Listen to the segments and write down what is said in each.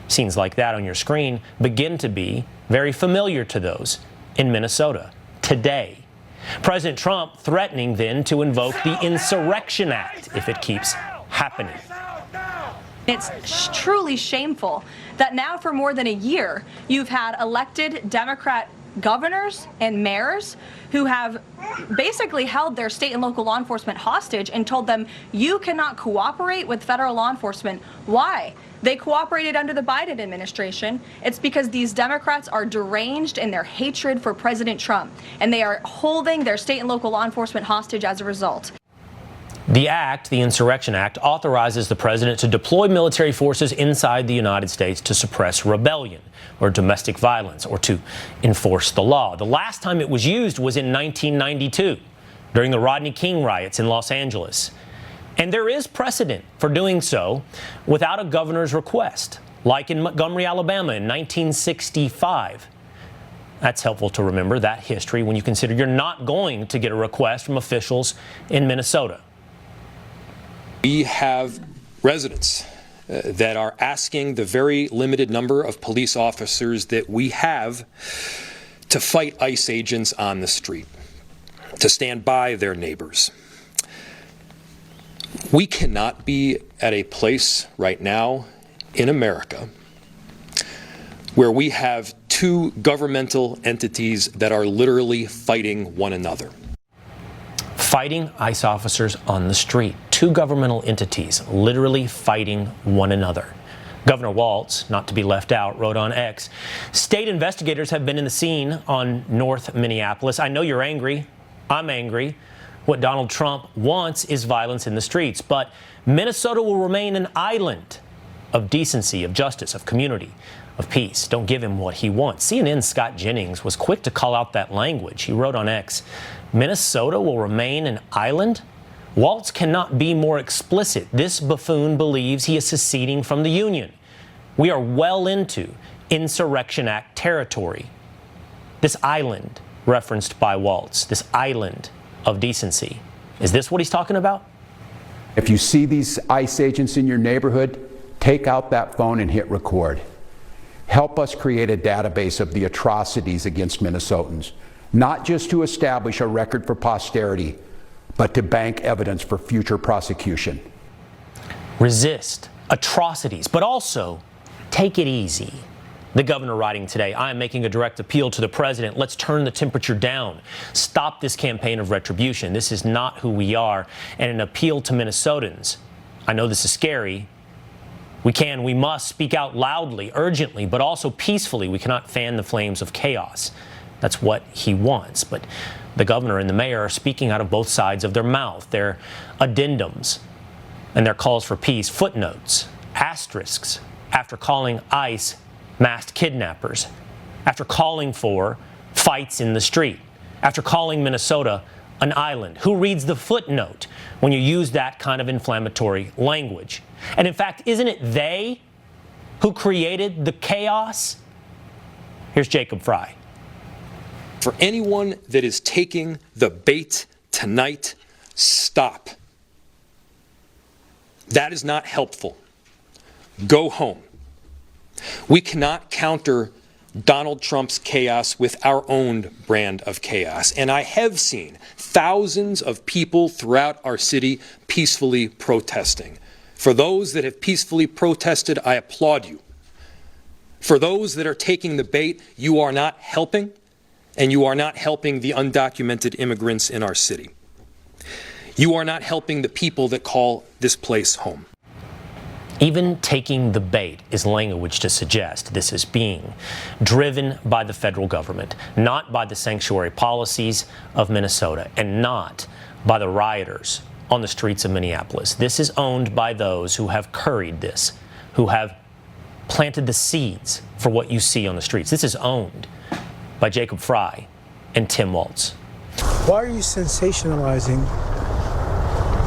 Scenes like that on your screen begin to be very familiar to those in Minnesota today. President Trump threatening then to invoke the Insurrection Act if it keeps happening. It's truly shameful that now for more than a year you've had elected Democrat governors and mayors who have basically held their state and local law enforcement hostage and told them you cannot cooperate with federal law enforcement. Why? They cooperated under the Biden administration. It's because these Democrats are deranged in their hatred for President Trump, and they are holding their state and local law enforcement hostage as a result. The act, the Insurrection Act, authorizes the president to deploy military forces inside the United States to suppress rebellion or domestic violence or to enforce the law. The last time it was used was in 1992 during the Rodney King riots in Los Angeles. And there is precedent for doing so without a governor's request, like in Montgomery, Alabama in 1965. That's helpful to remember that history when you consider you're not going to get a request from officials in Minnesota. We have residents that are asking the very limited number of police officers that we have to fight ICE agents on the street, to stand by their neighbors. We cannot be at a place right now in America where we have two governmental entities that are literally fighting one another. Fighting ICE officers on the street. Two governmental entities literally fighting one another. Governor Walz, not to be left out, wrote on X, "State investigators have been in the scene on North Minneapolis. I know you're angry. I'm angry. What Donald Trump wants is violence in the streets. But Minnesota will remain an island of decency, of justice, of community, of peace. Don't give him what he wants." CNN's Scott Jennings was quick to call out that language. He wrote on X, "Minnesota will remain an island?" Walz cannot be more explicit. This buffoon believes he is seceding from the Union. We are well into Insurrection Act territory. This island referenced by Walz, this island of decency. Is this what he's talking about? If you see these ICE agents in your neighborhood, take out that phone and hit record. Help us create a database of the atrocities against Minnesotans, not just to establish a record for posterity, but to bank evidence for future prosecution. Resist atrocities, but also take it easy. The governor writing today, "I am making a direct appeal to the president. Let's turn the temperature down. Stop this campaign of retribution. This is not who we are." And an appeal to Minnesotans. I know this is scary. We must speak out loudly, urgently, but also peacefully. We cannot fan the flames of chaos. That's what he wants. But the governor and the mayor are speaking out of both sides of their mouth. Their addendums and their calls for peace, footnotes, asterisks, after calling ICE masked kidnappers, after calling for fights in the street, after calling Minnesota an island. Who reads the footnote when you use that kind of inflammatory language? And in fact, isn't it they who created the chaos? Here's Jacob Fry. For anyone that is taking the bait tonight, stop. That is not helpful. Go home. We cannot counter Donald Trump's chaos with our own brand of chaos. And I have seen thousands of people throughout our city peacefully protesting. For those that have peacefully protested, I applaud you. For those that are taking the bait, you are not helping, and you are not helping the undocumented immigrants in our city. You are not helping the people that call this place home. Even taking the bait is language to suggest this is being driven by the federal government, not by the sanctuary policies of Minnesota, and not by the rioters on the streets of Minneapolis. This is owned by those who have curried this, who have planted the seeds for what you see on the streets. This is owned by Jacob Fry and Tim Walz. Why are you sensationalizing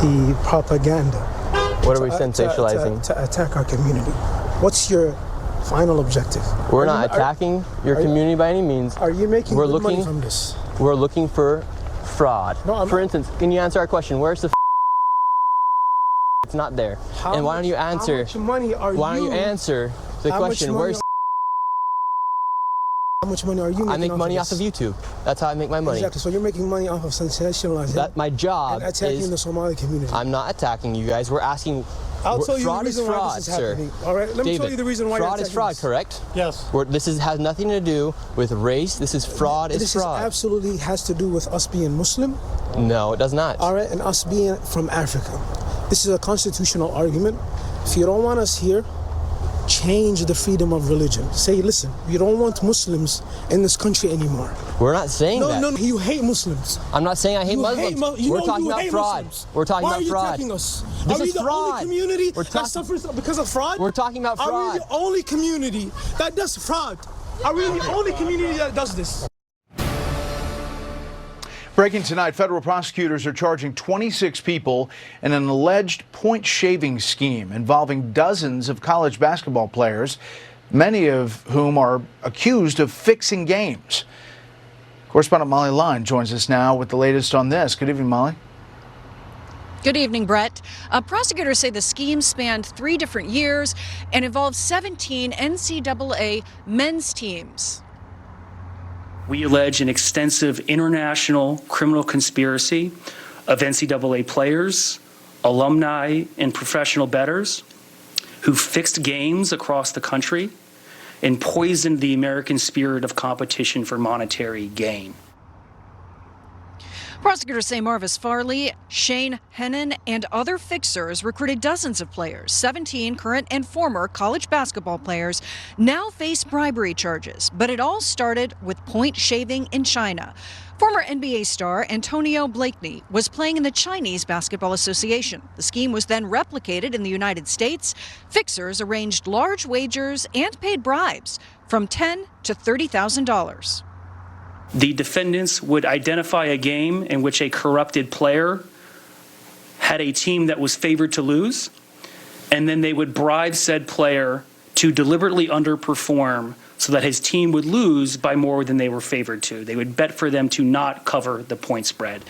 the propaganda? What are we sensationalizing? To attack our community. What's your final objective? We're not attacking your community by any means. Are you making good money from this? We're looking for fraud. No, for instance, can you answer our question? Where's the It's not there. And why don't you answer? How much money are Why don't you answer The question, where's how much money are you making? I make money off of YouTube. That's how I make my money. Exactly. So you're making money off of sensationalizing. My job and attacking is the Somali community. I'm not attacking you guys. We're asking. I'll tell you fraud the reason is why fraud, this is sir. happening. All right. Let me tell you the reason why fraud is fraud, correct? Yes. This has nothing to do with race. This is fraud. This absolutely has to do with us being Muslim. No, it does not. All right, and us being from Africa. This is a constitutional argument. If you don't want us here, change the freedom of religion. Say, listen, you don't want Muslims in this country anymore. We're not saying that. No, you hate Muslims. I'm not saying I hate Muslims. We're talking about fraud. We're talking about fraud. Why are you attacking us? This are we is the fraud. only community that suffers because of fraud? We're talking about fraud. Are we the only community that does fraud? Are we the only community that does this? Breaking tonight, federal prosecutors are charging 26 people in an alleged point shaving scheme involving dozens of college basketball players, many of whom are accused of fixing games. Correspondent Molly Line joins us now with the latest on this. Good evening, Molly. Good evening, Brett. Prosecutors say the scheme spanned 3 different years and involved 17 NCAA men's teams. We allege an extensive international criminal conspiracy of NCAA players, alumni, and professional bettors who fixed games across the country and poisoned the American spirit of competition for monetary gain. Prosecutors say Marvis Farley, Shane Hennon, and other fixers recruited dozens of players. 17 current and former college basketball players now face bribery charges. But it all started with point shaving in China. Former NBA star Antonio Blakeney was playing in the Chinese Basketball Association. The scheme was then replicated in the United States. Fixers arranged large wagers and paid bribes from $10,000 to $30,000. The defendants would identify a game in which a corrupted player had a team that was favored to lose, and then they would bribe said player to deliberately underperform so that his team would lose by more than they were favored to. They would bet for them to not cover the point spread.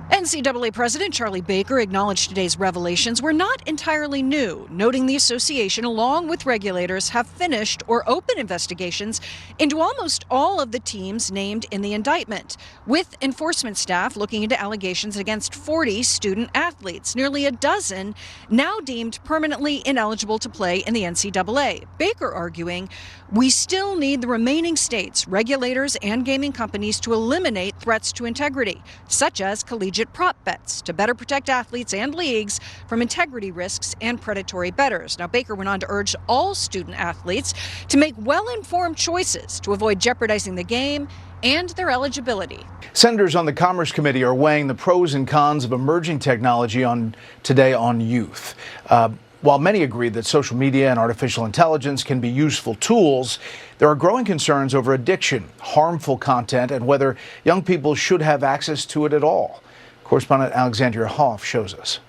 NCAA President Charlie Baker acknowledged today's revelations were not entirely new, noting the association, along with regulators, have finished or open investigations into almost all of the teams named in the indictment, with enforcement staff looking into allegations against 40 student athletes, nearly a dozen now deemed permanently ineligible to play in the NCAA. Baker arguing, we still need the remaining states, regulators, and gaming companies to eliminate threats to integrity, such as collegiate prop bets, to better protect athletes and leagues from integrity risks and predatory bettors. Now, Baker went on to urge all student athletes to make well-informed choices to avoid jeopardizing the game and their eligibility. Senators on the Commerce Committee are weighing the pros and cons of emerging technology today on youth. While many agree that social media and artificial intelligence can be useful tools, there are growing concerns over addiction, harmful content, and whether young people should have access to it at all. Correspondent Alexandria Hoff shows us.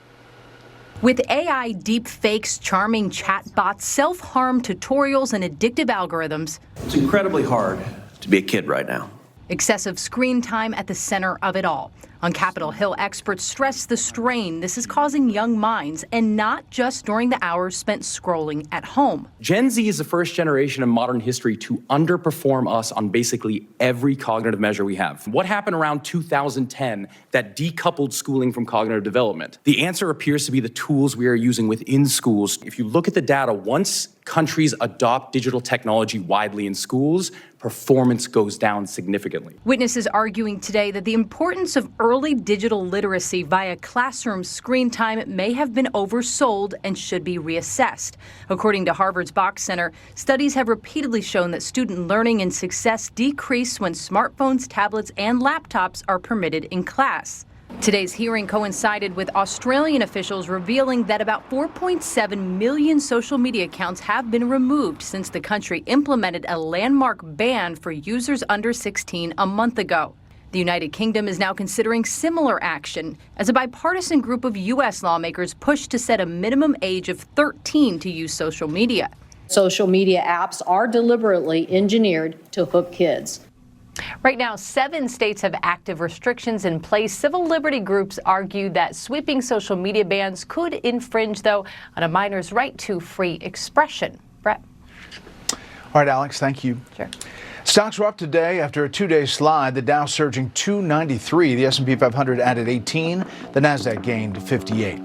With AI deepfakes, charming chatbots, self-harm tutorials, and addictive algorithms, it's incredibly hard to be a kid right now. Excessive screen time at the center of it all. On Capitol Hill, experts stress the strain this is causing young minds, and not just during the hours spent scrolling at home. Gen Z is the first generation in modern history to underperform us on basically every cognitive measure we have. What happened around 2010 that decoupled schooling from cognitive development? The answer appears to be the tools we are using within schools. If you look at the data, once countries adopt digital technology widely in schools, performance goes down significantly. Witnesses arguing today that the importance of early digital literacy via classroom screen time may have been oversold and should be reassessed. According to Harvard's Box Center, studies have repeatedly shown that student learning and success decrease when smartphones, tablets, and laptops are permitted in class. Today's hearing coincided with Australian officials revealing that about 4.7 million social media accounts have been removed since the country implemented a landmark ban for users under 16 a month ago. The United Kingdom is now considering similar action as a bipartisan group of U.S. lawmakers push to set a minimum age of 13 to use social media. Social media apps are deliberately engineered to hook kids. Right now, 7 states have active restrictions in place. Civil liberty groups argue that sweeping social media bans could infringe, though, on a minor's right to free expression. Brett. All right, Alex, thank you. Sure. Stocks were up today after a 2-day slide. The Dow surging 293, the S&P 500 added 18, the Nasdaq gained 58.